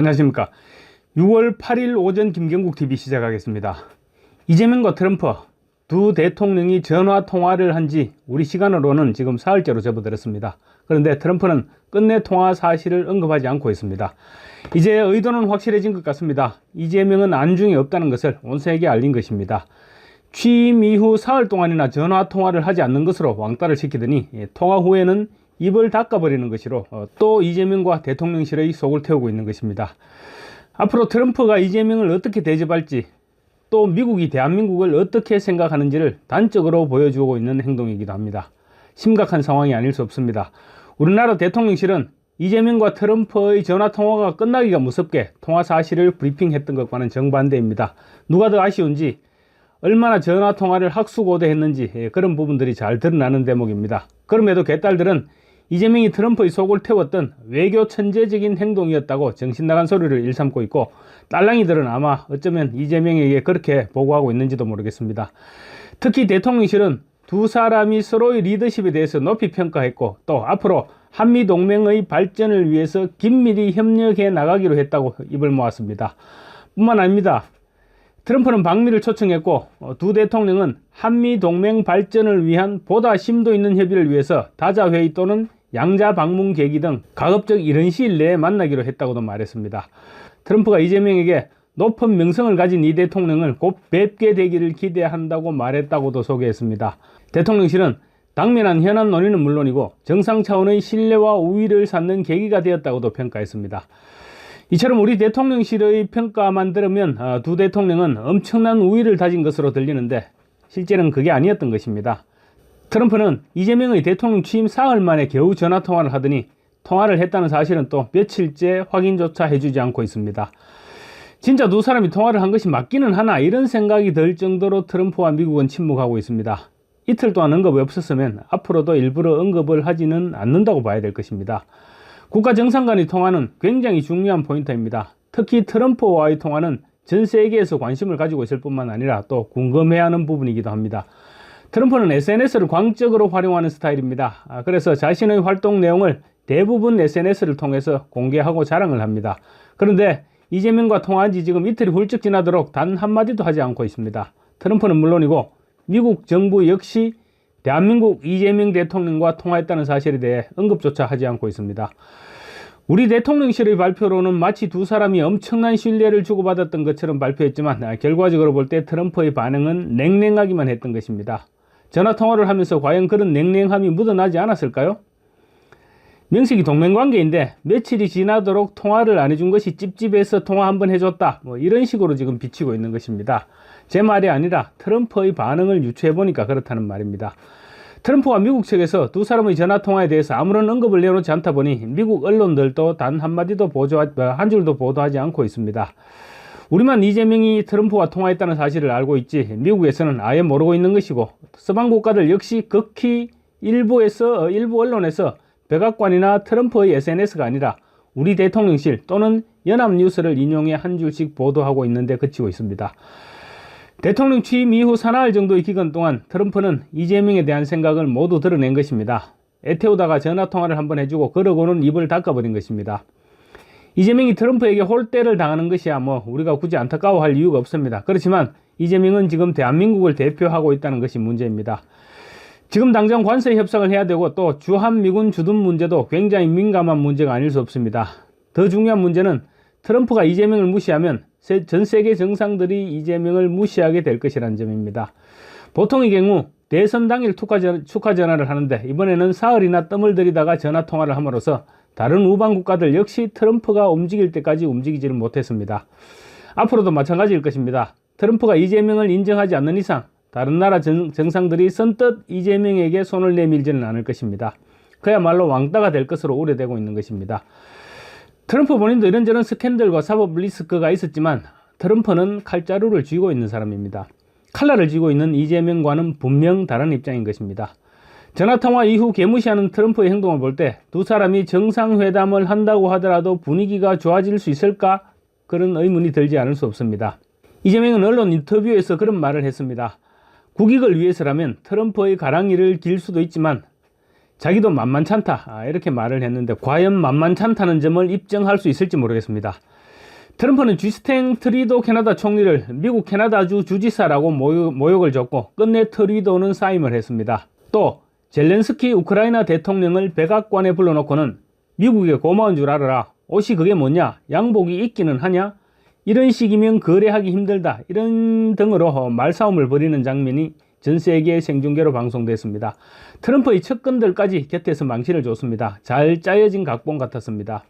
안녕하십니까. 6월 8일 오전 김경국TV 시작하겠습니다. 이재명과 트럼프 두 대통령이 전화 통화를 한 지 우리 시간으로는 지금 사흘째로 접어들었습니다. 그런데 트럼프는 끝내 통화 사실을 언급하지 않고 있습니다. 이제 의도는 확실해진 것 같습니다. 이재명은 안중에 없다는 것을 온 세계에 알린 것입니다. 취임 이후 사흘 동안이나 전화 통화를 하지 않는 것으로 왕따를 시키더니 통화 후에는 입을 닦아버리는 것이로 또 이재명과 대통령실의 속을 태우고 있는 것입니다. 앞으로 트럼프가 이재명을 어떻게 대접할지, 또 미국이 대한민국을 어떻게 생각하는지를 단적으로 보여주고 있는 행동이기도 합니다. 심각한 상황이 아닐 수 없습니다. 우리나라 대통령실은 이재명과 트럼프의 전화통화가 끝나기가 무섭게 통화 사실을 브리핑했던 것과는 정반대입니다. 누가 더 아쉬운지, 얼마나 전화통화를 학수고대했는지 그런 부분들이 잘 드러나는 대목입니다. 그럼에도 개딸들은 이재명이 트럼프의 속을 태웠던 외교 천재적인 행동이었다고 정신나간 소리를 일삼고 있고, 딸랑이들은 아마 어쩌면 이재명에게 그렇게 보고하고 있는지도 모르겠습니다. 특히 대통령실은 두 사람이 서로의 리더십에 대해서 높이 평가했고, 또 앞으로 한미동맹의 발전을 위해서 긴밀히 협력해 나가기로 했다고 입을 모았습니다. 뿐만 아닙니다. 트럼프는 방미를 초청했고, 두 대통령은 한미동맹 발전을 위한 보다 심도 있는 협의를 위해서 다자회의 또는 양자 방문 계기 등 가급적 이른 시일 내에 만나기로 했다고도 말했습니다. 트럼프가 이재명에게 높은 명성을 가진 이 대통령을 곧 뵙게 되기를 기대한다고 말했다고도 소개했습니다. 대통령실은 당면한 현안 논의는 물론이고 정상 차원의 신뢰와 우위를 쌓는 계기가 되었다고도 평가했습니다. 이처럼 우리 대통령실의 평가만 들으면 두 대통령은 엄청난 우위를 다진 것으로 들리는데 실제는 그게 아니었던 것입니다. 트럼프는 이재명의 대통령 취임 사흘 만에 겨우 전화통화를 하더니 통화를 했다는 사실은 또 며칠째 확인조차 해주지 않고 있습니다. 진짜 두 사람이 통화를 한 것이 맞기는 하나, 이런 생각이 들 정도로 트럼프와 미국은 침묵하고 있습니다. 이틀 동안 언급이 없었으면 앞으로도 일부러 언급을 하지는 않는다고 봐야 될 것입니다. 국가 정상 간의 통화는 굉장히 중요한 포인트입니다. 특히 트럼프와의 통화는 전 세계에서 관심을 가지고 있을 뿐만 아니라 또 궁금해하는 부분이기도 합니다. 트럼프는 SNS를 광적으로 활용하는 스타일입니다. 그래서 자신의 활동 내용을 대부분 SNS를 통해서 공개하고 자랑을 합니다. 그런데 이재명과 통화한 지 지금 이틀이 훌쩍 지나도록 단 한마디도 하지 않고 있습니다. 트럼프는 물론이고 미국 정부 역시 대한민국 이재명 대통령과 통화했다는 사실에 대해 언급조차 하지 않고 있습니다. 우리 대통령실의 발표로는 마치 두 사람이 엄청난 신뢰를 주고받았던 것처럼 발표했지만 결과적으로 볼 때 트럼프의 반응은 냉랭하기만 했던 것입니다. 전화통화를 하면서 과연 그런 냉랭함이 묻어나지 않았을까요? 명색이 동맹관계인데 며칠이 지나도록 통화를 안 해준 것이 찝찝해서 통화 한번 해줬다, 이런 식으로 지금 비치고 있는 것입니다. 제 말이 아니라 트럼프의 반응을 유추해보니까 그렇다는 말입니다. 트럼프와 미국 측에서 두 사람의 전화통화에 대해서 아무런 언급을 내놓지 않다 보니 미국 언론들도 단 한마디도 한 줄도 보도하지 않고 있습니다. 우리만 이재명이 트럼프와 통화했다는 사실을 알고 있지 미국에서는 아예 모르고 있는 것이고, 서방 국가들 역시 극히 일부 언론에서 백악관이나 트럼프의 SNS가 아니라 우리 대통령실 또는 연합뉴스를 인용해 한 줄씩 보도하고 있는데 그치고 있습니다. 대통령 취임 이후 사나흘 정도의 기간 동안 트럼프는 이재명에 대한 생각을 모두 드러낸 것입니다. 애태우다가 전화통화를 한번 해주고 그러고는 입을 닦아버린 것입니다. 이재명이 트럼프에게 홀대를 당하는 것이야 우리가 굳이 안타까워할 이유가 없습니다. 그렇지만 이재명은 지금 대한민국을 대표하고 있다는 것이 문제입니다. 지금 당장 관세 협상을 해야 되고 또 주한미군 주둔 문제도 굉장히 민감한 문제가 아닐 수 없습니다. 더 중요한 문제는 트럼프가 이재명을 무시하면 전 세계 정상들이 이재명을 무시하게 될 것이라는 점입니다. 보통의 경우 대선 당일 축하 전화를 하는데 이번에는 사흘이나 뜸을 들이다가 전화 통화를 함으로써 다른 우방 국가들 역시 트럼프가 움직일 때까지 움직이지를 못했습니다. 앞으로도 마찬가지일 것입니다. 트럼프가 이재명을 인정하지 않는 이상 다른 나라 정상들이 선뜻 이재명에게 손을 내밀지는 않을 것입니다. 그야말로 왕따가 될 것으로 우려되고 있는 것입니다. 트럼프 본인도 이런저런 스캔들과 사법 리스크가 있었지만 트럼프는 칼자루를 쥐고 있는 사람입니다. 칼날을 쥐고 있는 이재명과는 분명 다른 입장인 것입니다. 전화통화 이후 개무시하는 트럼프의 행동을 볼 때 두 사람이 정상회담을 한다고 하더라도 분위기가 좋아질 수 있을까? 그런 의문이 들지 않을 수 없습니다. 이재명은 언론 인터뷰에서 그런 말을 했습니다. 국익을 위해서라면 트럼프의 가랑이를 길 수도 있지만 자기도 만만찮다 이렇게 말을 했는데 과연 만만찮다는 점을 입증할 수 있을지 모르겠습니다. 트럼프는 주스틴 트리도 캐나다 총리를 미국 캐나다주 주지사라고 모욕을 줬고 끝내 트리도는 사임을 했습니다. 또 젤렌스키 우크라이나 대통령을 백악관에 불러놓고는 미국에 고마운 줄 알아라. 옷이 그게 뭐냐? 양복이 있기는 하냐? 이런 식이면 거래하기 힘들다. 이런 등으로 말싸움을 벌이는 장면이 전 세계 생중계로 방송됐습니다. 트럼프의 측근들까지 곁에서 망신을 줬습니다. 잘 짜여진 각본 같았습니다.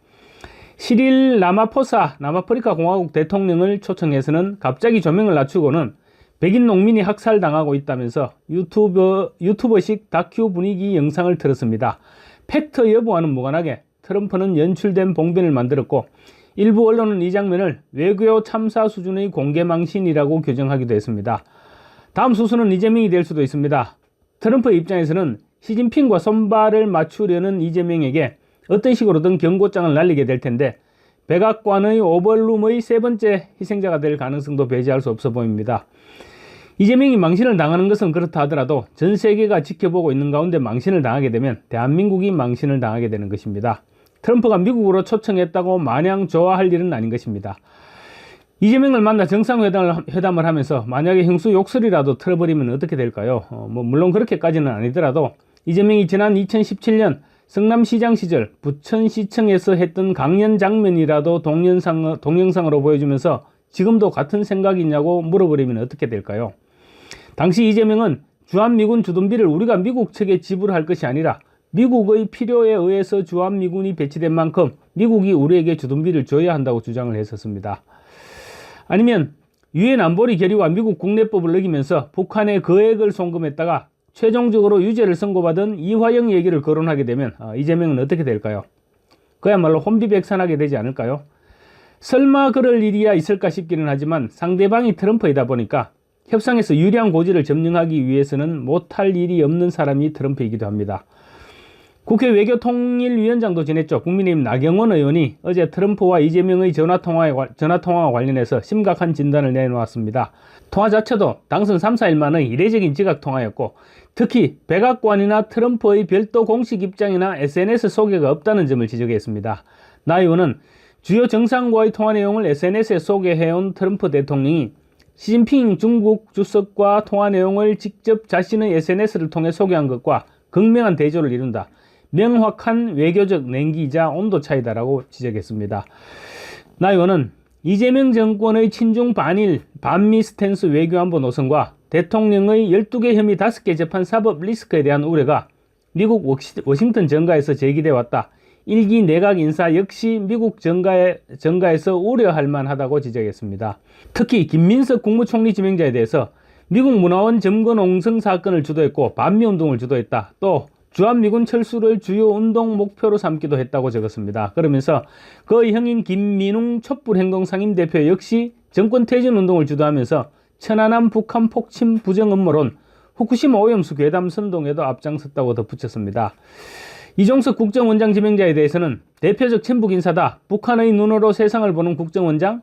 시릴 라마포사 남아프리카 공화국 대통령을 초청해서는 갑자기 조명을 낮추고는 백인 농민이 학살당하고 있다면서 유튜버식 다큐 분위기 영상을 틀었습니다. 팩트 여부와는 무관하게 트럼프는 연출된 봉변을 만들었고 일부 언론은 이 장면을 외교 참사 수준의 공개망신이라고 규정하기도 했습니다. 다음 수순은 이재명이 될 수도 있습니다. 트럼프의 입장에서는 시진핑과 손발을 맞추려는 이재명에게 어떤 식으로든 경고장을 날리게 될 텐데 백악관의 오벌룸의 세 번째 희생자가 될 가능성도 배제할 수 없어 보입니다. 이재명이 망신을 당하는 것은 그렇다 하더라도 전 세계가 지켜보고 있는 가운데 망신을 당하게 되면 대한민국이 망신을 당하게 되는 것입니다. 트럼프가 미국으로 초청했다고 마냥 좋아할 일은 아닌 것입니다. 이재명을 만나 정상회담을 하면서 만약에 형수 욕설이라도 틀어버리면 어떻게 될까요? 물론 그렇게까지는 아니더라도 이재명이 지난 2017년 성남시장 시절 부천시청에서 했던 강연 장면이라도 동영상으로 보여주면서 지금도 같은 생각이 있냐고 물어버리면 어떻게 될까요? 당시 이재명은 주한미군 주둔비를 우리가 미국 측에 지불할 것이 아니라 미국의 필요에 의해서 주한미군이 배치된 만큼 미국이 우리에게 주둔비를 줘야 한다고 주장을 했었습니다. 아니면 유엔 안보리 결의와 미국 국내법을 어기면서 북한에 거액을 송금했다가 최종적으로 유죄를 선고받은 이화영 얘기를 거론하게 되면 이재명은 어떻게 될까요? 그야말로 혼비백산하게 되지 않을까요? 설마 그럴 일이야 있을까 싶기는 하지만 상대방이 트럼프이다 보니까 협상에서 유리한 고지를 점령하기 위해서는 못할 일이 없는 사람이 트럼프이기도 합니다. 국회 외교통일위원장도 지냈죠. 국민의힘 나경원 의원이 어제 트럼프와 이재명의 전화통화와 관련해서 심각한 진단을 내놓았습니다. 통화 자체도 당선 3, 4일 만의 이례적인 지각통화였고 특히 백악관이나 트럼프의 별도 공식 입장이나 SNS 소개가 없다는 점을 지적했습니다. 나 의원은 주요 정상과의 통화 내용을 SNS에 소개해온 트럼프 대통령이 시진핑 중국 주석과 통화 내용을 직접 자신의 SNS를 통해 소개한 것과 극명한 대조를 이룬다. 명확한 외교적 냉기이자 온도 차이다라고 지적했습니다. 나 의원은 이재명 정권의 친중 반일 반미 스탠스 외교안보 노선과 대통령의 12개 혐의 5개 재판 사법 리스크에 대한 우려가 미국 워싱턴 정가에서 제기돼 왔다. 일기 내각 인사 역시 미국 정가에서 우려할 만하다고 지적했습니다. 특히 김민석 국무총리 지명자에 대해서 미국 문화원 점거농성 사건을 주도했고 반미운동을 주도했다. 또 주한미군 철수를 주요 운동 목표로 삼기도 했다고 적었습니다. 그러면서 그 형인 김민웅 촛불행동 상임대표 역시 정권 퇴진 운동을 주도하면서 천안함 북한 폭침 부정 음모론, 후쿠시마 오염수 괴담 선동에도 앞장섰다고 덧붙였습니다. 이종석 국정원장 지명자에 대해서는 대표적 친북 인사다. 북한의 눈으로 세상을 보는 국정원장,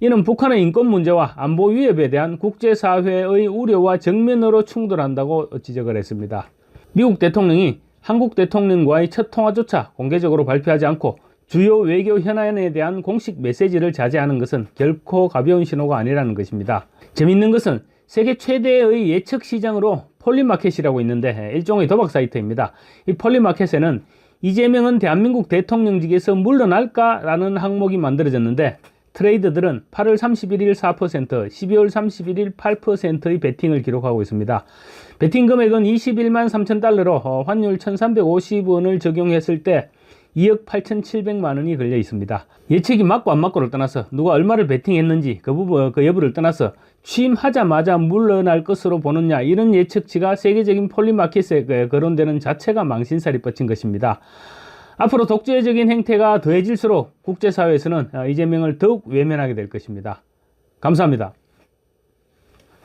이는 북한의 인권 문제와 안보 위협에 대한 국제사회의 우려와 정면으로 충돌한다고 지적을 했습니다. 미국 대통령이 한국 대통령과의 첫 통화조차 공개적으로 발표하지 않고 주요 외교 현안에 대한 공식 메시지를 자제하는 것은 결코 가벼운 신호가 아니라는 것입니다. 재밌는 것은 세계 최대의 예측 시장으로 폴리마켓이라고 있는데 일종의 도박 사이트입니다. 이 폴리마켓에는 이재명은 대한민국 대통령직에서 물러날까라는 항목이 만들어졌는데 트레이더들은 8월 31일 4%, 12월 31일 8%의 베팅을 기록하고 있습니다. 베팅 금액은 21만 3천 달러로 환율 1,350원을 적용했을 때 2억 8,700만 원이 걸려 있습니다. 예측이 맞고 안 맞고를 떠나서 누가 얼마를 베팅했는지 그 여부를 떠나서 취임하자마자 물러날 것으로 보느냐 이런 예측치가 세계적인 폴리마켓에 거론되는 자체가 망신살이 뻗친 것입니다. 앞으로 독재적인 행태가 더해질수록 국제사회에서는 이재명을 더욱 외면하게 될 것입니다. 감사합니다.